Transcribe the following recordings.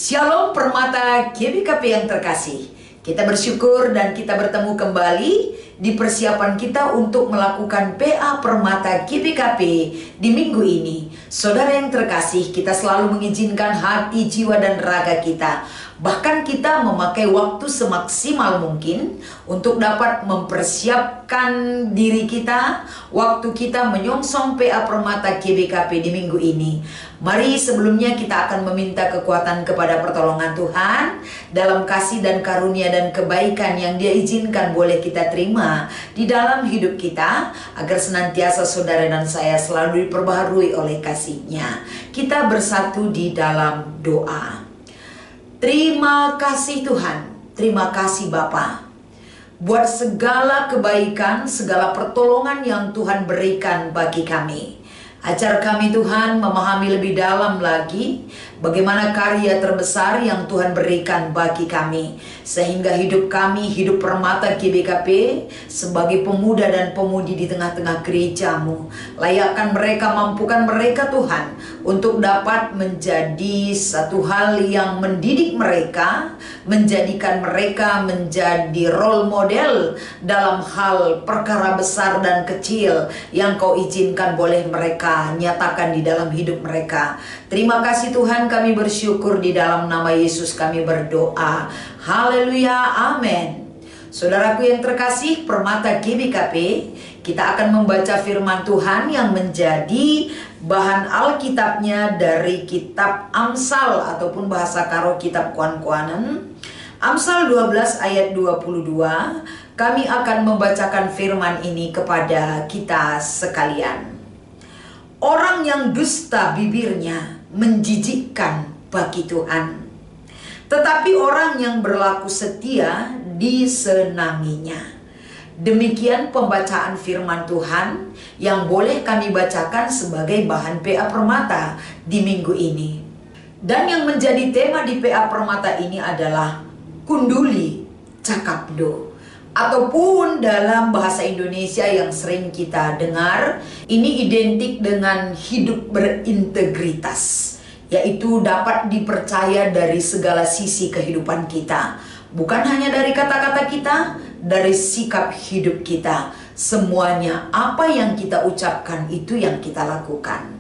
Shalom permata GBKP yang terkasih. Kita bersyukur dan kita bertemu kembali di persiapan kita untuk melakukan PA Permata GBKP di minggu ini. Saudara yang terkasih, kita selalu mengizinkan hati, jiwa, dan raga kita, bahkan kita memakai waktu semaksimal mungkin untuk dapat mempersiapkan diri kita, waktu kita menyongsong PA Permata GBKP di minggu ini. Mari sebelumnya kita akan meminta kekuatan kepada pertolongan Tuhan dalam kasih dan karunia dan kebaikan yang Dia izinkan boleh kita terima di dalam hidup kita, agar senantiasa saudara dan saya selalu diperbaharui oleh kasih-Nya. Kita bersatu di dalam doa. Terima kasih Tuhan, terima kasih Bapa, buat segala kebaikan, segala pertolongan yang Tuhan berikan bagi kami. Ajar kami Tuhan memahami lebih dalam lagi bagaimana karya terbesar yang Tuhan berikan bagi kami, sehingga hidup kami, hidup Permata GBKP sebagai pemuda dan pemudi di tengah-tengah gereja-Mu, layakkan mereka, mampukan mereka Tuhan untuk dapat menjadi satu hal yang mendidik mereka, menjadikan mereka menjadi role model dalam hal perkara besar dan kecil yang Kau izinkan boleh mereka nyatakan di dalam hidup mereka. Terima kasih Tuhan, kami bersyukur di dalam nama Yesus kami berdoa. Haleluya, amin. Saudaraku yang terkasih, Permata GBKP, kita akan membaca firman Tuhan yang menjadi bahan Alkitabnya dari kitab Amsal ataupun bahasa Karo kitab Kuan-Kuanen. Amsal 12 ayat 22, kami akan membacakan firman ini kepada kita sekalian. Orang yang dusta bibirnya menjijikkan bagi Tuhan, tetapi orang yang berlaku setia disenanginya. Demikian pembacaan firman Tuhan yang boleh kami bacakan sebagai bahan PA Permata di minggu ini. Dan yang menjadi tema di PA Permata ini adalah Kunduli Cakapdo, ataupun dalam bahasa Indonesia yang sering kita dengar, ini identik dengan hidup berintegritas, yaitu dapat dipercaya dari segala sisi kehidupan kita. Bukan hanya dari kata-kata kita, dari sikap hidup kita. Semuanya apa yang kita ucapkan itu yang kita lakukan.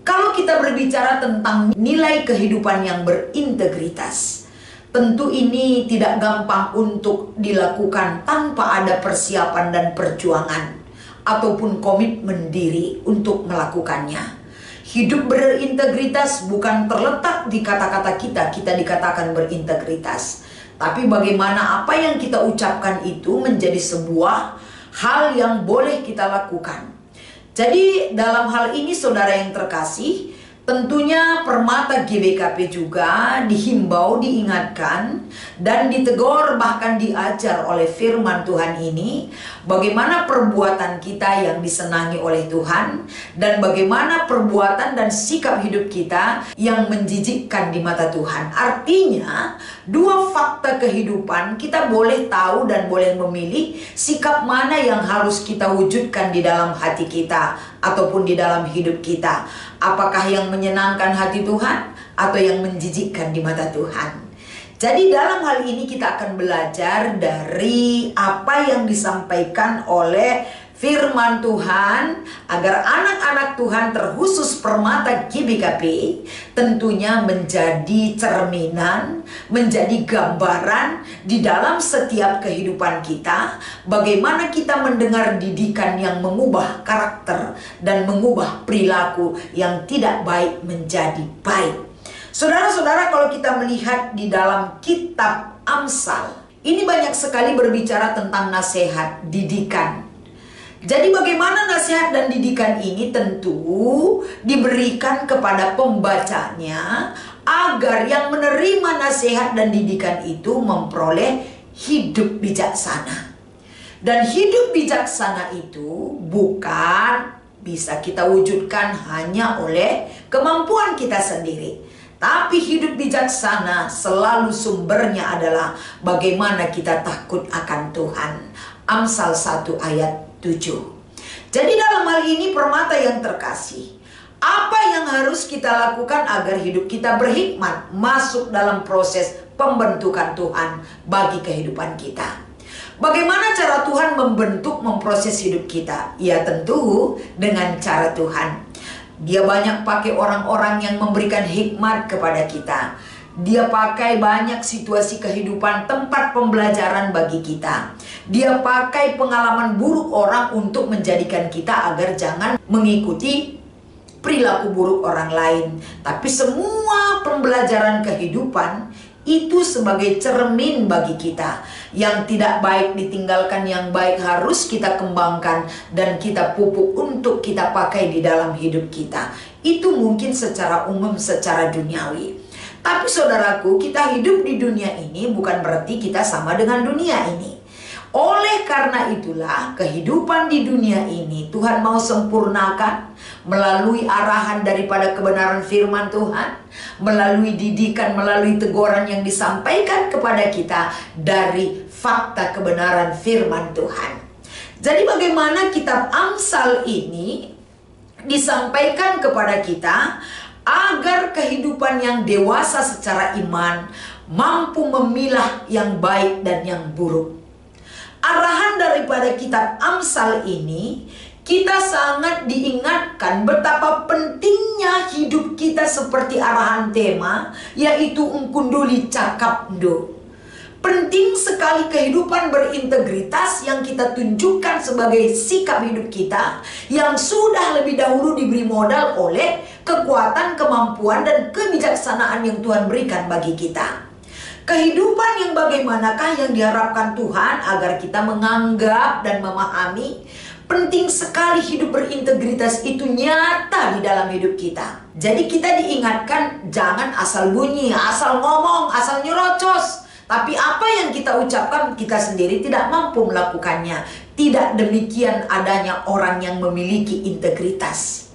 Kalau kita berbicara tentang nilai kehidupan yang berintegritas, tentu ini tidak gampang untuk dilakukan tanpa ada persiapan dan perjuangan ataupun komitmen diri untuk melakukannya. Hidup berintegritas bukan terletak di kata-kata kita dikatakan berintegritas, tapi bagaimana apa yang kita ucapkan itu menjadi sebuah hal yang boleh kita lakukan. Jadi dalam hal ini saudara yang terkasih, tentunya Permata GBKP juga dihimbau, diingatkan, dan ditegur bahkan diajar oleh firman Tuhan ini bagaimana perbuatan kita yang disenangi oleh Tuhan dan bagaimana perbuatan dan sikap hidup kita yang menjijikkan di mata Tuhan. Artinya dua fakta kehidupan kita boleh tahu dan boleh memilih sikap mana yang harus kita wujudkan di dalam hati kita ataupun di dalam hidup kita. Apakah yang menyenangkan hati Tuhan atau yang menjijikkan di mata Tuhan? Jadi dalam hal ini kita akan belajar dari apa yang disampaikan oleh firman Tuhan, agar anak-anak Tuhan terkhusus Permata GBKP tentunya menjadi cerminan, menjadi gambaran di dalam setiap kehidupan kita, bagaimana kita mendengar didikan yang mengubah karakter dan mengubah perilaku yang tidak baik menjadi baik. Saudara-saudara, kalau kita melihat di dalam kitab Amsal, ini banyak sekali berbicara tentang nasihat, didikan. Jadi bagaimana nasihat dan didikan ini tentu diberikan kepada pembacanya agar yang menerima nasihat dan didikan itu memperoleh hidup bijaksana. Dan hidup bijaksana itu bukan bisa kita wujudkan hanya oleh kemampuan kita sendiri, tapi hidup bijaksana selalu sumbernya adalah bagaimana kita takut akan Tuhan. Amsal 1 ayat 7. Jadi dalam hal ini Permata yang terkasih, Apa yang harus kita lakukan agar hidup kita berhikmat, masuk dalam proses pembentukan Tuhan bagi kehidupan kita? Bagaimana cara Tuhan membentuk, memproses hidup kita? Ya tentu dengan cara Tuhan. Dia banyak pakai orang-orang yang memberikan hikmat kepada kita. Dia pakai banyak situasi kehidupan, tempat pembelajaran bagi kita. Dia pakai pengalaman buruk orang untuk menjadikan kita agar jangan mengikuti perilaku buruk orang lain. Tapi semua pembelajaran kehidupan itu sebagai cermin bagi kita. Yang tidak baik ditinggalkan, yang baik harus kita kembangkan dan kita pupuk untuk kita pakai di dalam hidup kita. Itu mungkin secara umum, secara duniawi. Tapi saudaraku, kita hidup di dunia ini bukan berarti kita sama dengan dunia ini. Oleh karena itulah kehidupan di dunia ini Tuhan mau sempurnakan melalui arahan daripada kebenaran firman Tuhan, melalui didikan, melalui teguran yang disampaikan kepada kita dari fakta kebenaran firman Tuhan. Jadi bagaimana kitab Amsal ini disampaikan kepada kita agar kehidupan yang dewasa secara iman mampu memilah yang baik dan yang buruk. Arahan daripada kitab Amsal ini, kita sangat diingatkan betapa pentingnya hidup kita seperti arahan tema, yaitu ungkunduli cakapndo. Penting sekali kehidupan berintegritas yang kita tunjukkan sebagai sikap hidup kita yang sudah lebih dahulu diberi modal oleh kekuatan, kemampuan, dan kebijaksanaan yang Tuhan berikan bagi kita. Kehidupan yang bagaimanakah yang diharapkan Tuhan agar kita menganggap dan memahami penting sekali hidup berintegritas itu nyata di dalam hidup kita. Jadi kita diingatkan jangan asal bunyi, asal ngomong, asal nyerocos. Tapi apa yang kita ucapkan kita sendiri tidak mampu melakukannya. Tidak demikian adanya orang yang memiliki integritas.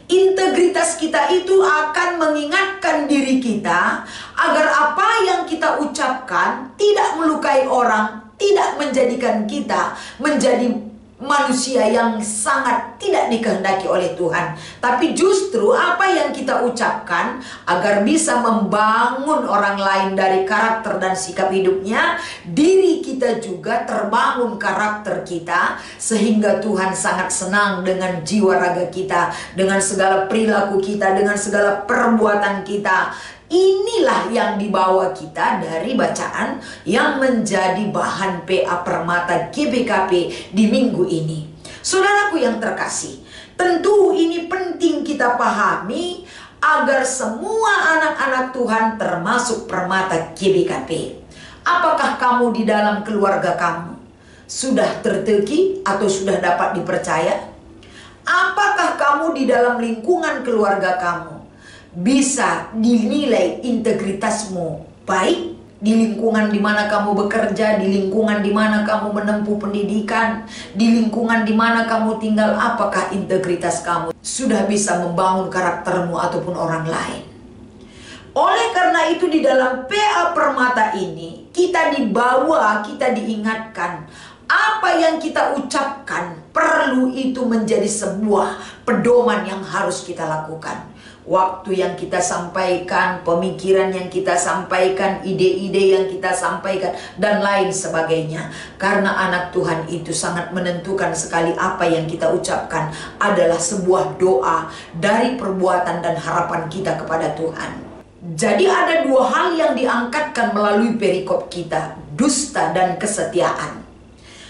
Integritas kita itu akan mengingatkan diri kita agar apa yang kita ucapkan tidak melukai orang, tidak menjadikan kita menjadi manusia yang sangat tidak dikehendaki oleh Tuhan. Tapi justru apa yang kita ucapkan agar bisa membangun orang lain dari karakter dan sikap hidupnya, diri kita juga terbangun karakter kita, sehingga Tuhan sangat senang dengan jiwa raga kita, dengan segala perilaku kita, dengan segala perbuatan kita. Inilah yang dibawa kita dari bacaan yang menjadi bahan PA Permata GBKP di minggu ini. Saudaraku yang terkasih, tentu ini penting kita pahami agar semua anak-anak Tuhan termasuk Permata GBKP. Apakah kamu di dalam keluarga kamu sudah terteki atau sudah dapat dipercaya? Apakah kamu di dalam lingkungan keluarga kamu bisa dinilai integritasmu baik? Di lingkungan di mana kamu bekerja, di lingkungan di mana kamu menempuh pendidikan, di lingkungan di mana kamu tinggal, apakah integritas kamu sudah bisa membangun karaktermu ataupun orang lain? Oleh karena itu di dalam PA Permata ini kita dibawa, kita diingatkan apa yang kita ucapkan perlu itu menjadi sebuah pedoman yang harus kita lakukan. Waktu yang kita sampaikan, pemikiran yang kita sampaikan, ide-ide yang kita sampaikan, dan lain sebagainya. Karena anak Tuhan itu sangat menentukan sekali apa yang kita ucapkan adalah sebuah doa dari perbuatan dan harapan kita kepada Tuhan. Jadi ada dua hal yang diangkatkan melalui perikop kita, dusta dan kesetiaan.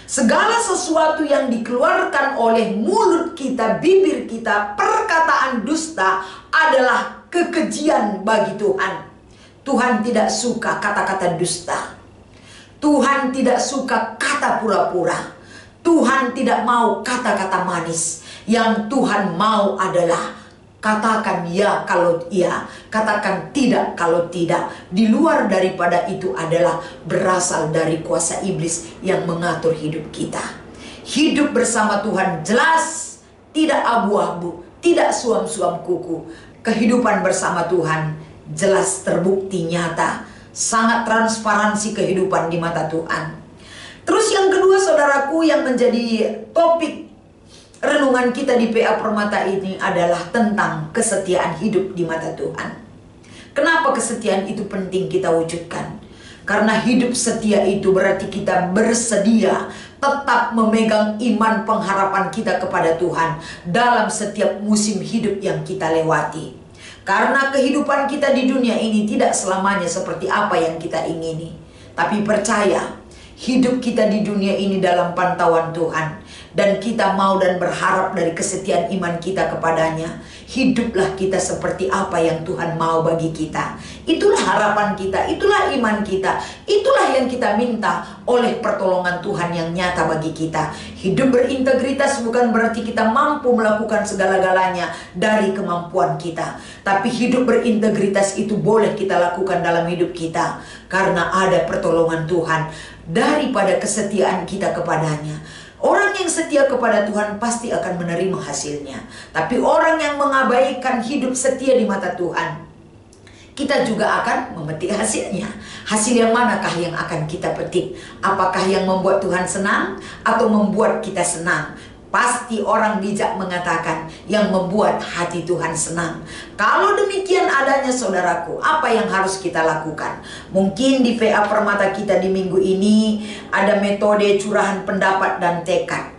Segala sesuatu yang dikeluarkan oleh mulut kita, bibir kita, perkataan dusta adalah kekejian bagi Tuhan. Tuhan tidak suka kata-kata dusta. Tuhan tidak suka kata pura-pura. Tuhan tidak mau kata-kata manis. Yang Tuhan mau adalah katakan ya kalau iya, katakan tidak kalau tidak. Di luar daripada itu adalah berasal dari kuasa iblis yang mengatur hidup kita. Hidup bersama Tuhan jelas, tidak abu-abu, tidak suam-suam kuku. Kehidupan bersama Tuhan jelas terbukti nyata, sangat transparansi kehidupan di mata Tuhan. Terus yang kedua saudaraku yang menjadi topik Renungan kita di PA Permata ini adalah tentang kesetiaan hidup di mata Tuhan. Kenapa kesetiaan itu penting kita wujudkan? Karena hidup setia itu berarti kita bersedia tetap memegang iman pengharapan kita kepada Tuhan dalam setiap musim hidup yang kita lewati. Karena kehidupan kita di dunia ini tidak selamanya seperti apa yang kita ingini. Tapi percaya, hidup kita di dunia ini dalam pantauan Tuhan. Dan kita mau dan berharap dari kesetiaan iman kita kepadanya. Hiduplah kita seperti apa yang Tuhan mau bagi kita. Itulah harapan kita, itulah iman kita. Itulah yang kita minta oleh pertolongan Tuhan yang nyata bagi kita. Hidup berintegritas bukan berarti kita mampu melakukan segala-galanya dari kemampuan kita. Tapi hidup berintegritas itu boleh kita lakukan dalam hidup kita. Karena ada pertolongan Tuhan daripada kesetiaan kita kepadanya. Orang yang setia kepada Tuhan pasti akan menerima hasilnya. Tapi orang yang mengabaikan hidup setia di mata Tuhan, kita juga akan memetik hasilnya. Hasil yang manakah yang akan kita petik? Apakah yang membuat Tuhan senang atau membuat kita senang? Pasti orang bijak mengatakan yang membuat hati Tuhan senang. Kalau demikian adanya saudaraku, apa yang harus kita lakukan? Mungkin di PA Permata kita di minggu ini ada metode curahan pendapat dan tekad.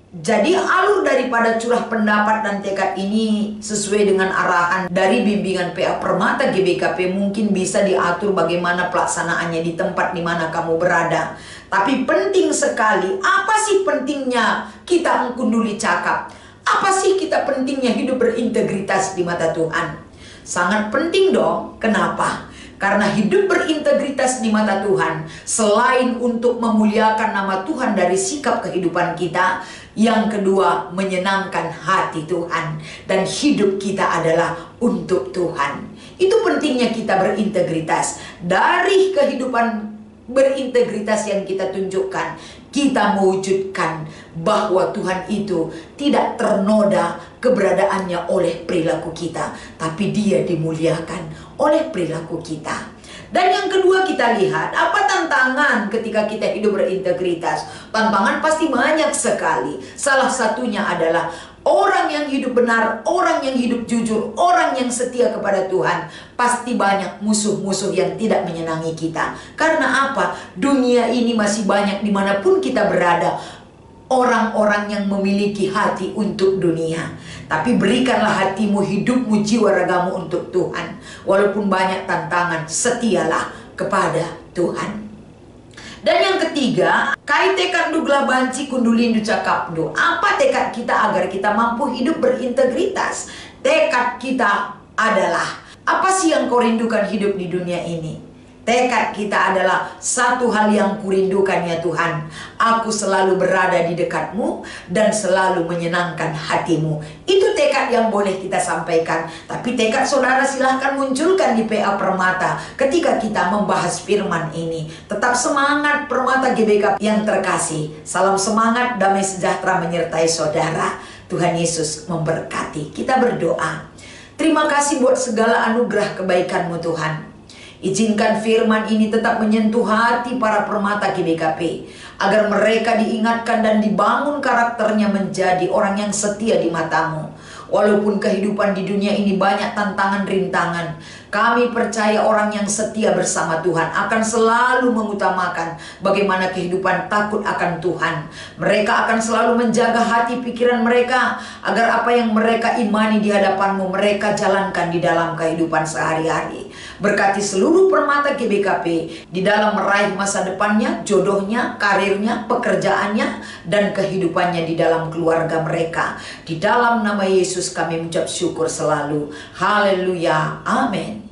Jadi alur daripada curah pendapat dan tekad ini sesuai dengan arahan dari bimbingan PA Permata GBKP mungkin bisa diatur bagaimana pelaksanaannya di tempat di mana kamu berada. Tapi penting sekali, apa sih pentingnya kita mengkunduli cakap? Apa sih kita pentingnya hidup berintegritas di mata Tuhan? Sangat penting dong. Kenapa? Karena hidup berintegritas di mata Tuhan, selain untuk memuliakan nama Tuhan dari sikap kehidupan kita, yang kedua menyenangkan hati Tuhan. Dan hidup kita adalah untuk Tuhan. Itu pentingnya kita berintegritas. Dari kehidupan berintegritas yang kita tunjukkan, kita mewujudkan bahwa Tuhan itu tidak ternoda keberadaannya oleh perilaku kita, tapi Dia dimuliakan oleh perilaku kita. Dan yang kedua kita lihat, apa tantangan ketika kita hidup berintegritas? Tantangan pasti banyak sekali. Salah satunya adalah orang yang hidup benar, orang yang hidup jujur, orang yang setia kepada Tuhan, pasti banyak musuh-musuh yang tidak menyenangi kita. Karena apa? Dunia ini masih banyak dimanapun kita berada, orang-orang yang memiliki hati untuk dunia. Tapi berikanlah hatimu, hidupmu, jiwa ragamu untuk Tuhan. Walaupun banyak tantangan, setialah kepada Tuhan. Dan yang ketiga, kai tekad duglah banci kundulindu cakapdo. Apa tekad kita agar kita mampu hidup berintegritas? Tekad kita adalah, apa sih yang kau rindukan hidup di dunia ini? Tekad kita adalah satu hal yang kurindukan ya Tuhan. Aku selalu berada di dekatmu dan selalu menyenangkan hatimu. Itu tekad yang boleh kita sampaikan. Tapi tekad saudara silahkan munculkan di PA Permata ketika kita membahas firman ini. Tetap semangat Permata GBK yang terkasih. Salam semangat, damai sejahtera menyertai saudara. Tuhan Yesus memberkati. Kita berdoa. Terima kasih buat segala anugerah kebaikan-Mu Tuhan. Izinkan firman ini tetap menyentuh hati para permata GBKP, agar mereka diingatkan dan dibangun karakternya menjadi orang yang setia di mata-Mu. Walaupun kehidupan di dunia ini banyak tantangan rintangan, kami percaya orang yang setia bersama Tuhan akan selalu mengutamakan bagaimana kehidupan takut akan Tuhan. Mereka akan selalu menjaga hati pikiran mereka, agar apa yang mereka imani di hadapan-Mu mereka jalankan di dalam kehidupan sehari-hari. Berkati seluruh permata GBKP di dalam meraih masa depannya, jodohnya, karirnya, pekerjaannya, dan kehidupannya di dalam keluarga mereka. Di dalam nama Yesus kami mengucap syukur selalu. Haleluya. Amin.